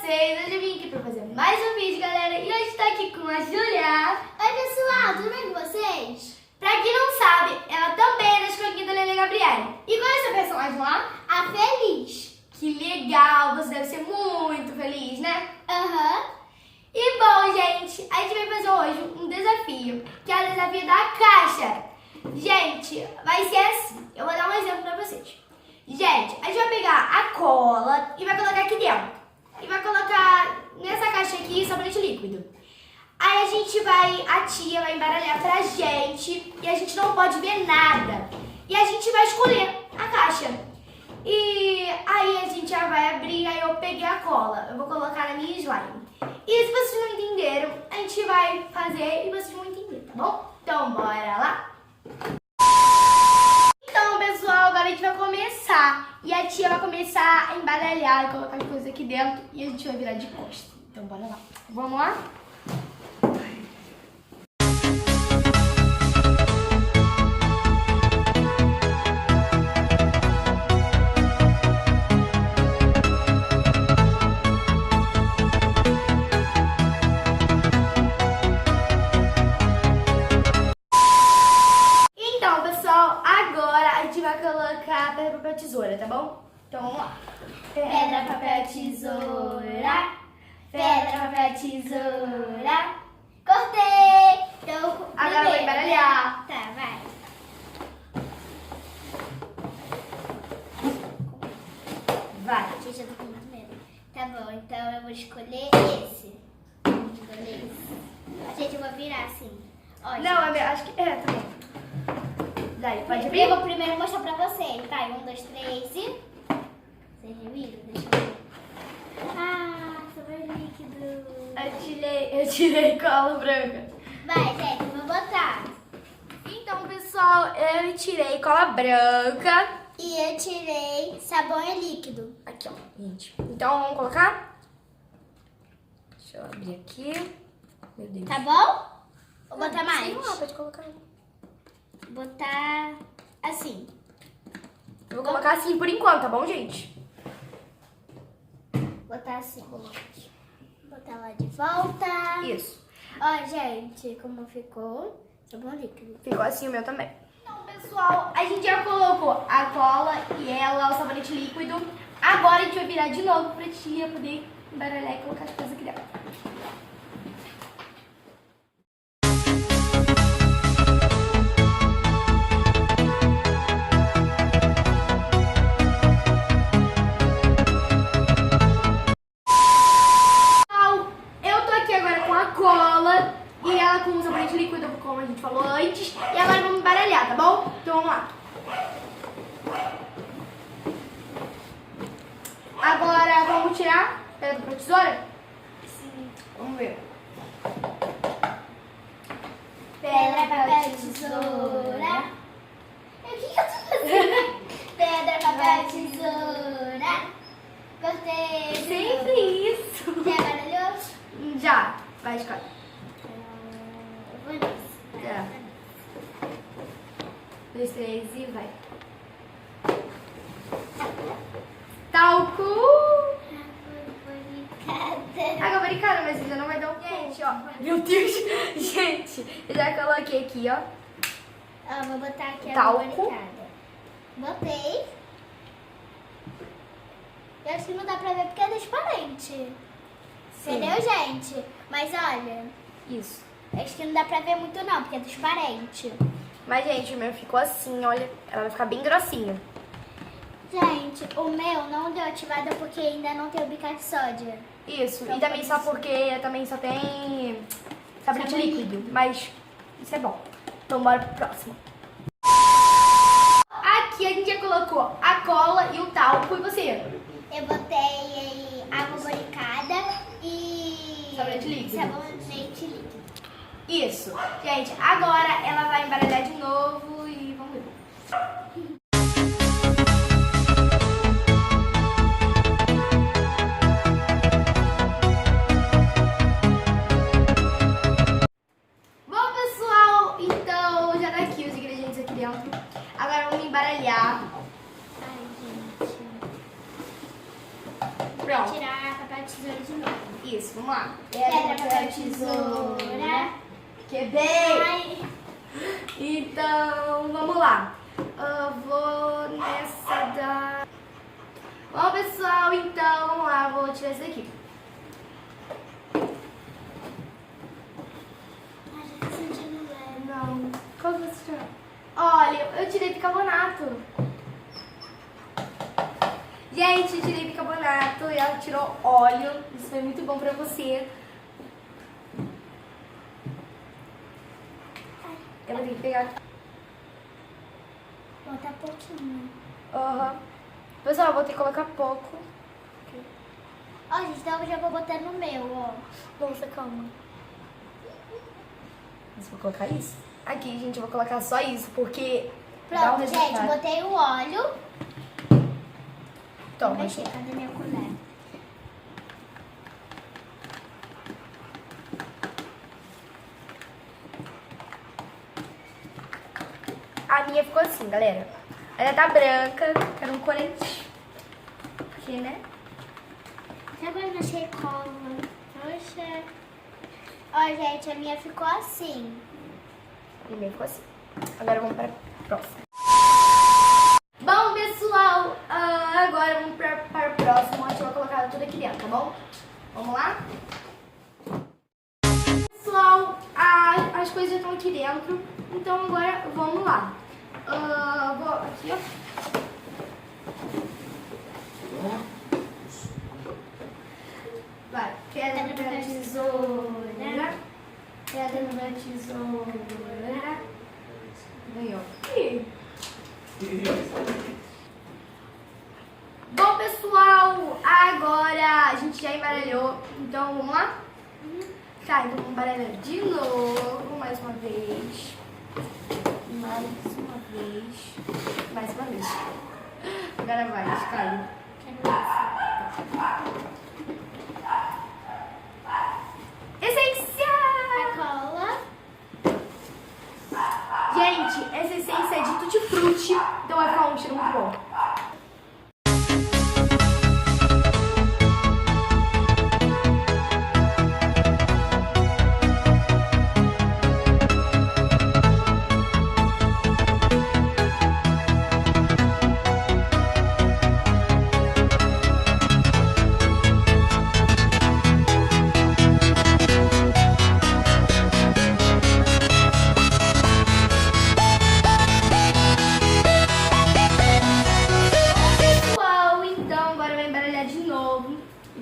vocês? Hoje eu vim aqui pra fazer mais um vídeo, galera. E hoje tô aqui com a Júlia. Oi, pessoal, tudo bem com vocês? Pra quem não sabe, ela também é da escolinha da Lele Gabriele. E qual é essa personagem lá? A Feliz. Que legal, você deve ser muito feliz, né? Aham. E bom, gente, a gente vai fazer hoje um desafio, que é o desafio da caixa. Gente, vai ser assim, eu vou dar um exemplo pra vocês. Gente, a gente vai pegar a cola e vai colocar aqui dentro. E vai colocar nessa caixa aqui sabonete líquido. Aí a tia vai embaralhar pra gente e a gente não pode ver nada. E a gente vai escolher a caixa. E aí a gente já vai abrir, aí eu peguei a cola, eu vou colocar na minha slime. E se vocês não entenderam, a gente vai fazer e vocês vão entender, tá bom? Então bora lá! Então, pessoal, agora a gente vai começar. E a tia vai começar a embaralhar e colocar as coisas aqui dentro e a gente vai virar de costas. Então bora lá. Vamos lá? Então, pessoal, agora a gente vai colocar pedra, papel, tesoura, tá bom? Então vamos lá. Pedra, papel, tesoura. Pedra, papel, tesoura. Cortei. Então, Agora eu vou embaralhar. Tá, vai. Vai. Gente, eu tô com muito medo. Tá bom, então eu vou escolher esse. Escolher esse. Gente, eu vou virar assim. Ó, Não, gente. acho que... tá bom. Daí, pode Eu abrir? vou primeiro mostrar pra vocês. Vai, 1, 2, 3 e... Vocês viram? Deixa eu ver. Ah, sabor líquido. Eu tirei cola branca. Vai, gente, eu vou botar. Então, pessoal, eu tirei cola branca. E eu tirei sabão líquido. Aqui, ó, gente. Então, vamos colocar? Deixa eu abrir aqui. Meu Deus. Tá bom? Vou botar mais. Sei lá, pode colocar. Botar assim. Eu vou colocar assim por enquanto, tá bom, gente? Botar assim. Botar lá de volta. Isso. Ó, gente, como ficou sabão líquido. Ficou assim o meu também. Então, pessoal, a gente já colocou a cola e ela, o sabonete líquido. Agora a gente vai virar de novo pra tia poder embaralhar e colocar as coisas aqui dentro. Eu tô aqui agora com a cola e ela com o sabonete líquido, como a gente falou antes. E agora vamos embaralhar, tá bom? Então vamos lá. Agora vamos tirar pedra, papel, tesoura? Sim. Vamos ver. Pedra, papel, tesoura. O que eu tô fazendo? Pedra, papel, tesoura. Cortei. Sempre isso. Já baralhou? Já. Vai, escolhe. Eu vou nesse. Tá. 2, 3 e vai. Talco. Água barricada, mas ainda não vai dar um gente, ó. Meu Deus. Gente, eu já coloquei aqui, ó. Ó, vou botar aqui a Talco. barricada. Botei. Eu acho que não dá pra ver porque é transparente. Entendeu, gente? Mas olha, Isso. acho que não dá pra ver muito não, porque é transparente. Mas, gente, o meu ficou assim, olha. Ela vai ficar bem grossinha. Gente, o meu não deu ativada porque ainda não tem o bicarb de sódia. Isso. Então, E também por só isso. porque também só tem sabonete Sabão líquido. Mas isso é bom. Então bora pro próximo. Aqui a gente já colocou a cola e o talco. E você? Eu botei água boricada e Sabonete líquido. sabonete líquido. Isso. Gente, agora ela vai embaralhar de novo e vamos ver. Bom, pessoal, então já tá aqui os ingredientes aqui dentro. Agora vamos embaralhar. Ai, gente. Pronto. Tirar papel tesoura de novo. Isso, vamos lá. Pedra, papel, tesoura. Quebrei. Ai, Então, vamos lá. Vou nessa da... Bom, pessoal, então, vamos lá. Vou tirar esse daqui. já tô sentindo leve. Não. Qual que você tirou? Olha, eu tirei bicarbonato. Gente, eu tirei bicarbonato e ela tirou óleo. Isso foi muito bom pra você. Eu vou ter que pegar. Botar pouquinho. Aham. Pessoal, eu vou ter que colocar pouco. Ó, gente, então eu já vou botar no meu, ó. Nossa, calma. Mas vou colocar isso? Aqui, gente, eu vou colocar só isso, porque dá um Pronto, gente, resultado. botei o óleo. Toma, Vou mexer, cadê minha colher? A minha ficou assim, galera. Ela tá branca, quero um corante. Porque, né? Até agora eu achei cola. Poxa. Ó, gente, a minha ficou assim. A minha ficou assim. Agora vamos pra próxima. Bom, pessoal, agora vamos para o próximo. A gente vai colocar tudo aqui dentro, tá bom? Vamos lá? Pessoal, as coisas já estão aqui dentro. Então agora vamos lá. Vou aqui, ó. Vai, pedra, papel, tesoura. Pedra, papel, tesoura. Ganhou. Ih. Bom, pessoal, agora a gente já embaralhou. Então, vamos lá? Tá, então vamos embaralhar de novo, mais uma vez. Mais uma vez. Mais uma vez. Agora vai, escolhe. Essência! A cola. Gente, essa essência é de tutti-frutti, então vai ficar um cheiro muito bom.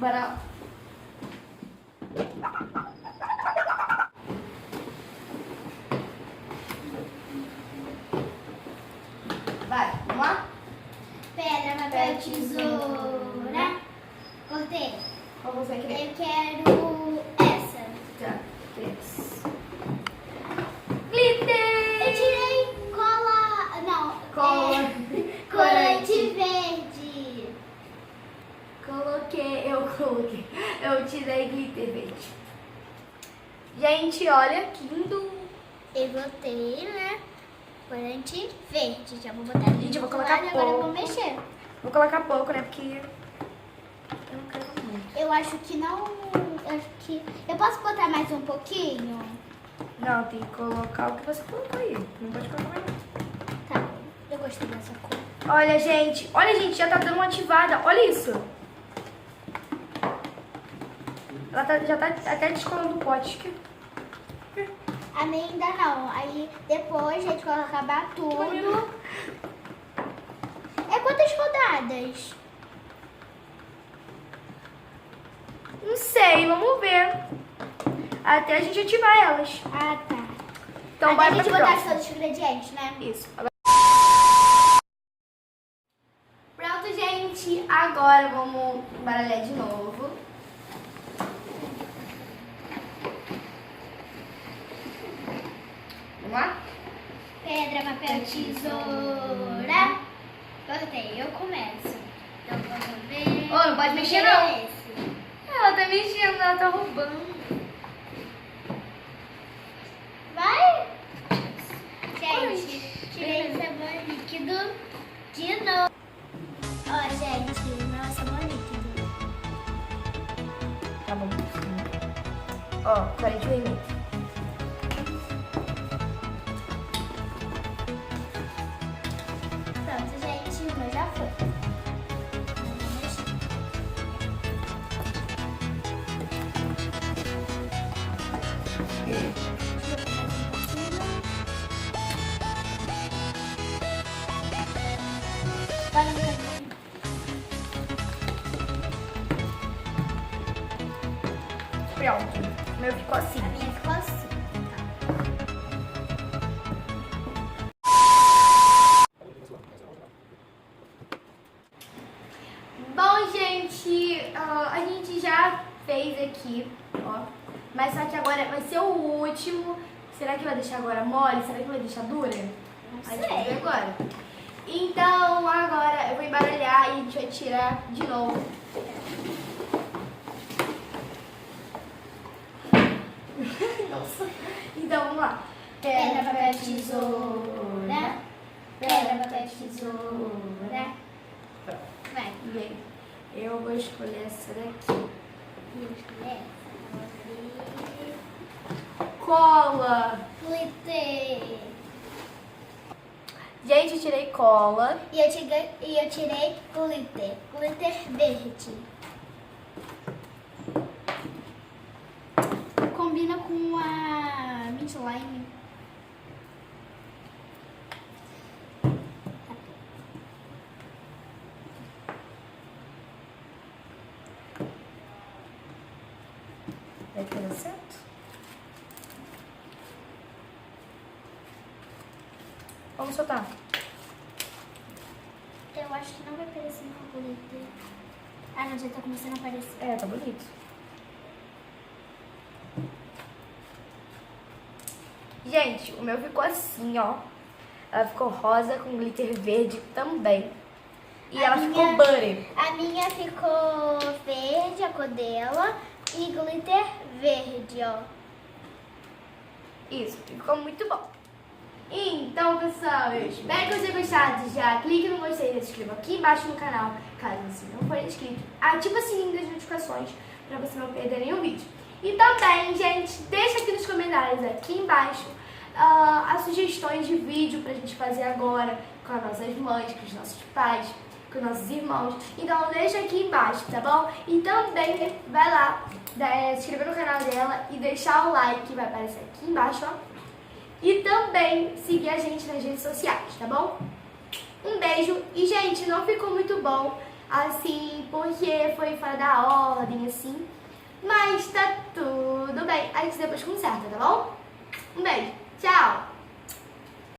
Bora. Vai, vamos lá? Pedra, papel, tesoura. Cortei. Qual você vai querer? Eu quero essa. Tá, 3. Glitter! Eu tirei cola. Não. Cola. Corante verde. Eu tirei glitter verde. Gente, olha que lindo. Eu botei, né? Corante verde. Já vou botar ali. Gente, eu vou do colocar lado e agora eu vou pouco. mexer. Vou colocar pouco, né? Porque eu não quero muito. Eu acho que não. Eu acho que. Eu posso botar mais um pouquinho? Não, tem que colocar o que você colocou aí. Não pode colocar mais não. Tá. Eu gostei dessa cor. Olha, gente, já tá dando uma ativada. Olha isso. Ela já tá até descolando o pote. A minha ainda não. Aí depois, gente, quando acabar tudo. É quantas rodadas? Não sei, vamos ver. Até a gente ativar elas. Ah, tá. Então, Até bora a gente pra botar próxima. todos os ingredientes, né? Isso. Pronto, gente. Agora vamos embaralhar de novo. Vamos lá? Pedra, papel, tesoura. Cortei, eu começo. Então vamos ver. Ô, não pode mexer, não. Esse. Ela tá mexendo, ela tá roubando. Vai? Gente, tirei sabão líquido de novo. Ó, gente, meu sabão líquido. Ó, 41 ml. Pronto, gente, o meu já foi. Vai no caminho. Pronto, o meu ficou assim. A minha ficou assim. Bom, gente, a gente já fez aqui, ó. Mas só que agora vai ser o último. Será que vai deixar agora mole? Será que vai deixar dura? Não A gente vai ver sei. agora. Então, agora eu vou embaralhar e a gente vai tirar de novo. Nossa. Então, vamos lá. Pedra, papel, tesoura. Pedra, papel, tesoura. Vai. E aí, eu vou escolher essa daqui. Vou escolher essa. Cola. Glitter. Gente, eu tirei cola. E eu tirei glitter. Glitter verde. Combina com a mint lime. Vai ter certo? Vamos soltar. Eu acho que não vai aparecer no glitter. Ah, não, já tá começando a aparecer. É, tá bonito. Gente, o meu ficou assim, ó. Ela ficou rosa com glitter verde também. E ela ficou butter. A minha ficou verde, a cor dela, e glitter verde, ó. Isso, ficou muito bom. Então, pessoal, eu espero que vocês gostado. Já clique no gostei e se inscreva aqui embaixo no canal, caso você não for inscrito. Ativa o sininho das notificações para você não perder nenhum vídeo. E também, gente, deixa aqui nos comentários, aqui embaixo, as sugestões de vídeo pra gente fazer agora com as nossas mães, com os nossos pais, com os nossos irmãos. Então, deixa aqui embaixo, tá bom? E também vai lá, se inscrever no canal dela e deixar o like, que vai aparecer aqui embaixo, ó. E também seguir a gente nas redes sociais, tá bom? Um beijo. E, gente, não ficou muito bom, assim, porque foi fora da ordem, assim. Mas tá tudo bem. A gente depois conserta, tá bom? Um beijo. Tchau.